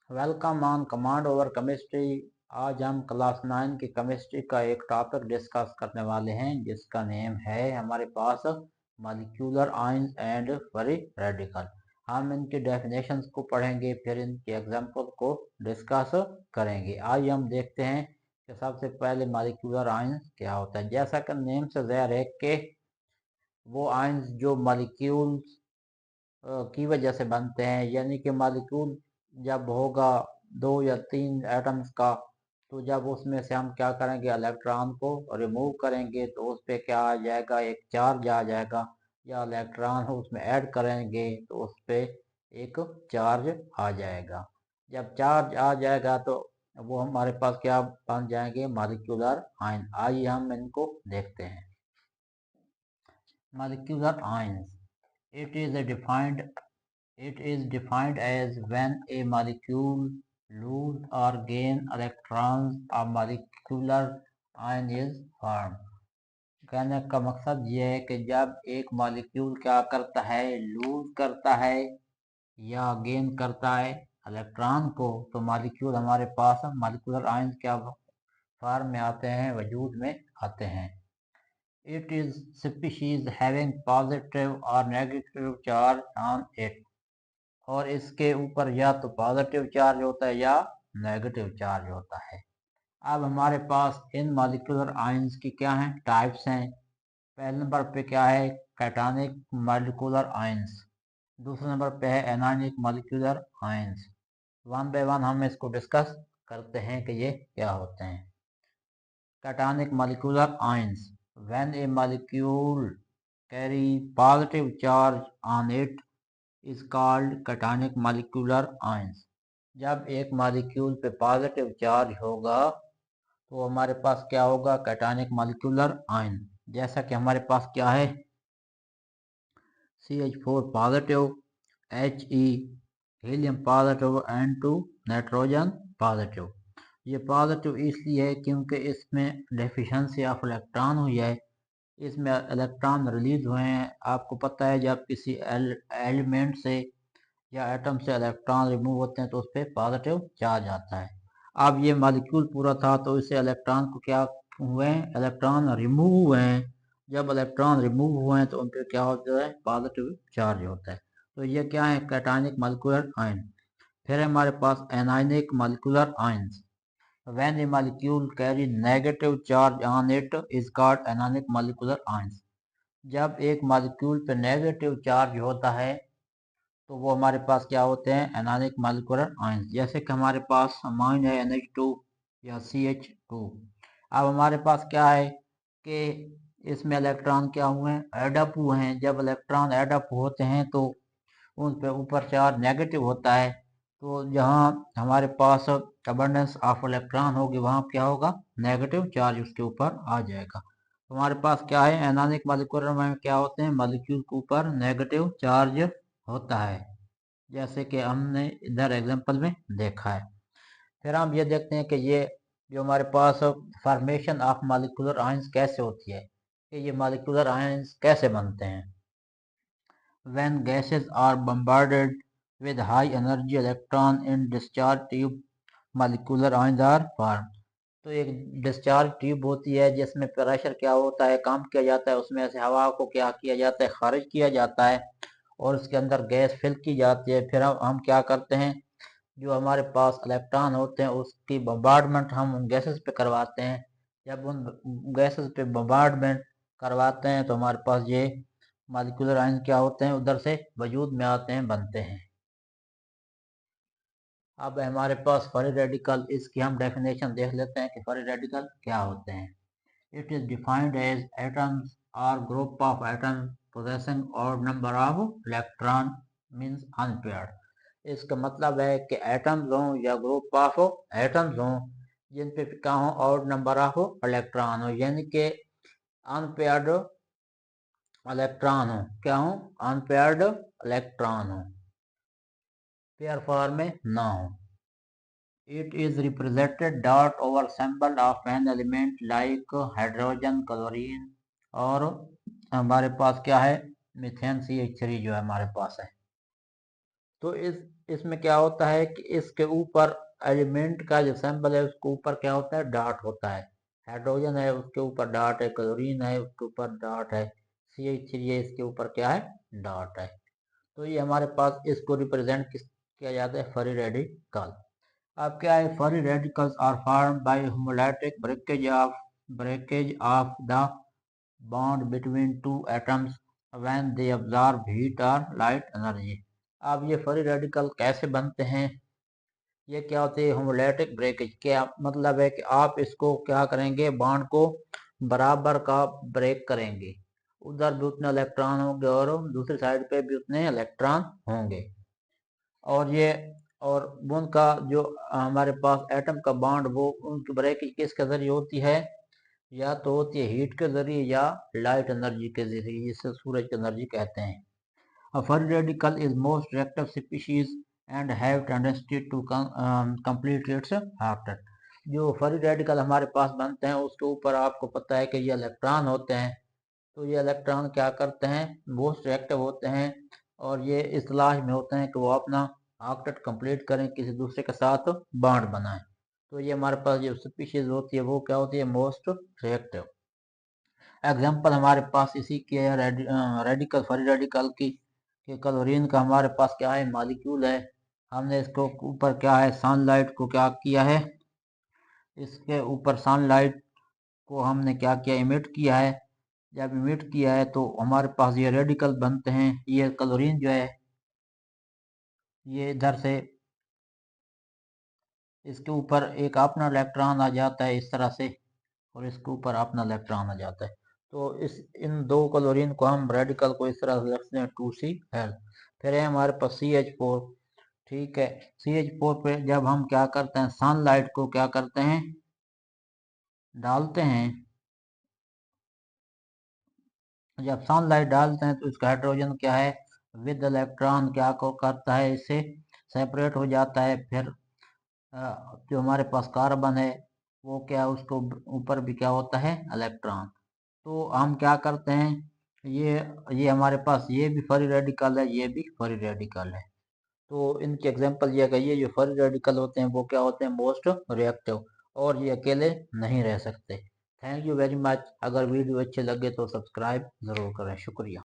Welcome on command over chemistry. आज हम class 9 की केमिस्ट्री का एक टॉपिक डिस्कस करने वाले हैं जिसका नेम है हमारे पास molecular ions and free radical. हम इनके डेफिनेशंस को पढ़ेंगे, फिर इनके एग्जांपल को डिस्कस करेंगे। आइए हम देखते हैं कि सबसे पहले मॉलिक्यूलर आयंस क्या होता है। जैसा कि नेम से ज़ाहिर है कि वो आयंस जो मॉलिक्यूल्स की वजह से बनते हैं, यानी कि मॉलिक्यूल जब होगा 2 या 3 एटम्स का, तो जब उसमें से हम क्या करेंगे, इलेक्ट्रॉन को रिमूव करेंगे तो उस पर क्या आ जाएगा, एक चार्ज आ जाएगा, या इलेक्ट्रॉन उसमें ऐड करेंगे तो उस पर एक चार्ज आ जाएगा। जब चार्ज आ जाएगा तो वो हमारे पास क्या बन जाएंगे, मॉलिक्यूलर आयन। आइए हम इनको देखते हैं। Molecular ions, it is a defined It is defined as when a molecule lose or gain electrons, a molecular ion is formed। कहने का मकसद ये है कि जब एक मॉलिक्यूल क्या करता है, लूज करता है या गेन करता है इलेक्ट्रॉन को, तो मॉलिक्यूल हमारे पास मॉलिक्यूलर आयंस क्या फॉर्म में आते हैं, वजूद में आते हैं। It is species having positive or negative charge on it। और इसके ऊपर या तो पॉजिटिव चार्ज होता है या नेगेटिव चार्ज होता है। अब हमारे पास इन मॉलिक्यूलर आयंस की क्या हैं, टाइप्स हैं। पहले नंबर पे क्या है, कैटानिक मॉलिक्यूलर आयंस। दूसरे नंबर पे है anionic molecular ions. One by one हम इसको डिस्कस करते हैं कि ये क्या होते हैं। Cationic molecular ions, when A molecule carry positive charge on it is called cationic molecular ions। जब एक मॉलिक्यूल पे पॉजिटिव चार्ज होगा तो हमारे पास क्या होगा, कैटानिक मॉलिक्यूलर आयन। जैसा कि हमारे पास क्या है, CH4 positive, He helium positive, N2 nitrogen positive. ये पॉजिटिव इसलिए है क्योंकि इसमें डेफिशिएंसी ऑफ इलेक्ट्रॉन हुई है, इसमें इलेक्ट्रॉन रिलीज हुए हैं। आपको पता है जब किसी एलिमेंट से या एटम से इलेक्ट्रॉन रिमूव होते हैं तो उस पर पॉजिटिव चार्ज आता है। अब ये मॉलिक्यूल पूरा था तो इससे इलेक्ट्रॉन को क्या हुए हैं, इलेक्ट्रॉन रिमूव हुए हैं। जब इलेक्ट्रॉन रिमूव हुए हैं तो उन पर क्या होता है, पॉजिटिव चार्ज होता है। तो ये क्या है, कैटायनिक मॉलिक्यूलर आयन। फिर हमारे पास anionic molecular ions, when a molecule carry negative charge on it is called anionic molecular ions। जब एक मॉलिक्यूल पे नेगेटिव चार्ज होता है तो वो हमारे पास क्या होते हैं, एनायनिक मॉलिक्यूलर आयंस। जैसे कि हमारे पास अमाइन है NH2 या CH2। अब हमारे पास क्या है कि इसमें इलेक्ट्रॉन क्या हुए हैं, एडअप हुए हैं। जब इलेक्ट्रॉन एडअप होते हैं तो उन पे ऊपर चार्ज नेगेटिव होता है, तो जहाँ हमारे पास अबंडेंस ऑफ इलेक्ट्रॉन होगी वहाँ क्या होगा, नेगेटिव चार्ज उसके ऊपर आ जाएगा। तो हमारे पास क्या है, एनायनिक मॉलिक्यूलर में क्या होते हैं, मॉलिक्यूल के ऊपर नेगेटिव चार्ज होता है, जैसे कि हमने इधर एग्जांपल में देखा है। फिर हम ये देखते हैं कि ये जो हमारे पास फॉर्मेशन ऑफ मॉलिक्यूलर आयंस कैसे होती है, कि ये मॉलिक्यूलर आयंस कैसे बनते हैं। When gases are bombarded with high energy electron in discharge tube, molecular ions are formed। तो एक डिस्चार्ज ट्यूब होती है जिसमें प्रेशर क्या होता है, कम किया जाता है, उसमें से हवा को क्या किया जाता है, खारिज किया जाता है और उसके अंदर गैस फिल की जाती है। फिर हम क्या करते हैं, जो हमारे पास इलेक्ट्रॉन होते हैं उसकी बम्बार्डमेंट हम उन गैसेस पे करवाते हैं। जब उन गैसेस पे बम्बार्डमेंट करवाते हैं तो हमारे पास ये मॉलिक्यूलर आयंस क्या होते हैं, उधर से वजूद में आते हैं, बनते हैं। अब हमारे पास फ्री रेडिकल, इसकी हम डेफिनेशन देख लेते हैं कि फ्री रेडिकल क्या होते हैं। It is defined as atoms और group of atoms possessing odd number of electron means unpaired। इसका मतलब है कि एटम्स हों या ग्रुप ऑफ एटम्स हों जिन पे क्या हो, ऑड नंबर ऑफ इलेक्ट्रॉन हो, यानी कि अनपेयर्ड इलेक्ट्रॉन हो, क्या हो, अनपेयर्ड इलेक्ट्रॉन हो, पेयर फॉर्म में ना हो। It is represented dot over symbol of an element like hydrogen, chlorine, और हमारे पास क्या है, मीथेन CH3 जो हमारे पास है। तो इस इसमें क्या होता है कि इसके ऊपर एलिमेंट का जो सैंपल है उसके ऊपर क्या होता है, डार्ट होता है। हाइड्रोजन है उसके ऊपर डार्ट है, क्लोरीन है उसके ऊपर डार्ट है, CH3 है इसके ऊपर क्या है, डार्ट है। तो ये हमारे पास इसको रिप्रेजेंट किया जाता है फ्री रेडिकल। अब क्या है, free radicals are formed by homolytic breakage of the bond between two atoms when they absorb heat और लाइट एनर्जी। अब ये फ्री रेडिकल कैसे बनते हैं, ये क्या होते हैं, होमोलैटिक ब्रेकेज। क्या मतलब है कि आप इसको क्या करेंगे, बॉन्ड को बराबर का ब्रेक करेंगे, उधर भी उतने इलेक्ट्रॉन होंगे और दूसरी साइड पे भी उतने इलेक्ट्रॉन होंगे। और ये और उनका जो हमारे पास एटम का बॉन्ड वो उनकी ब्रेकेज किसके जरिए होती है, या तो होती है हीट के जरिए या लाइट एनर्जी के जरिए, जिसे सूरज की एनर्जी कहते हैं। A free radical is most reactive species and have tendency to complete its half-life। जो फ्री रेडिकल हमारे पास बनते हैं उसके ऊपर आपको पता है कि ये इलेक्ट्रॉन होते हैं। तो ये इलेक्ट्रॉन क्या करते हैं, मोस्ट रिएक्टिव होते हैं और ये इस तलाश में होते हैं कि वो अपना ऑक्टेट कंप्लीट करें, किसी दूसरे के साथ बॉन्ड बनाएं। तो ये हमारे पास जो स्पीशीज होती है वो क्या होती है, मोस्ट रिएक्टिव। एग्जाम्पल हमारे पास इसी की है रेडिकल, फ्री रेडिकल की, कि क्लोरीन का हमारे पास क्या है, मॉलिक्यूल है। हमने इसको ऊपर क्या है, सनलाइट को क्या किया है, इसके ऊपर सनलाइट को हमने क्या किया, इमिट किया है। जब इमिट किया है तो हमारे पास ये रेडिकल बनते हैं। ये क्लोरीन जो है ये इधर से इसके ऊपर एक अपना इलेक्ट्रॉन आ जाता है इस तरह से, और इसके ऊपर अपना इलेक्ट्रॉन आ जाता है। तो इस इन दो क्लोरीन को हम रेडिकल को इस तरह से रखते हैं 2C फिर है हमारे पास CH4। ठीक है, CH4 पे जब हम क्या करते हैं, सनलाइट को क्या करते हैं, डालते हैं। जब सनलाइट डालते हैं तो इसका हाइड्रोजन क्या है, विद इलेक्ट्रॉन क्या को करता है, इससे सेपरेट हो जाता है। फिर जो हमारे पास कार्बन है वो क्या, उसको ऊपर भी क्या होता है, इलेक्ट्रॉन। तो हम क्या करते हैं, ये ये हमारे पास ये भी फ्री रेडिकल है, ये भी फ्री रेडिकल है। तो इनकी एग्जांपल ये है, ये जो फ्री रेडिकल होते हैं वो क्या होते हैं, मोस्ट रिएक्टिव, और ये अकेले नहीं रह सकते। Thank you very much. अगर वीडियो अच्छे लगे तो सब्सक्राइब ज़रूर करें। शुक्रिया।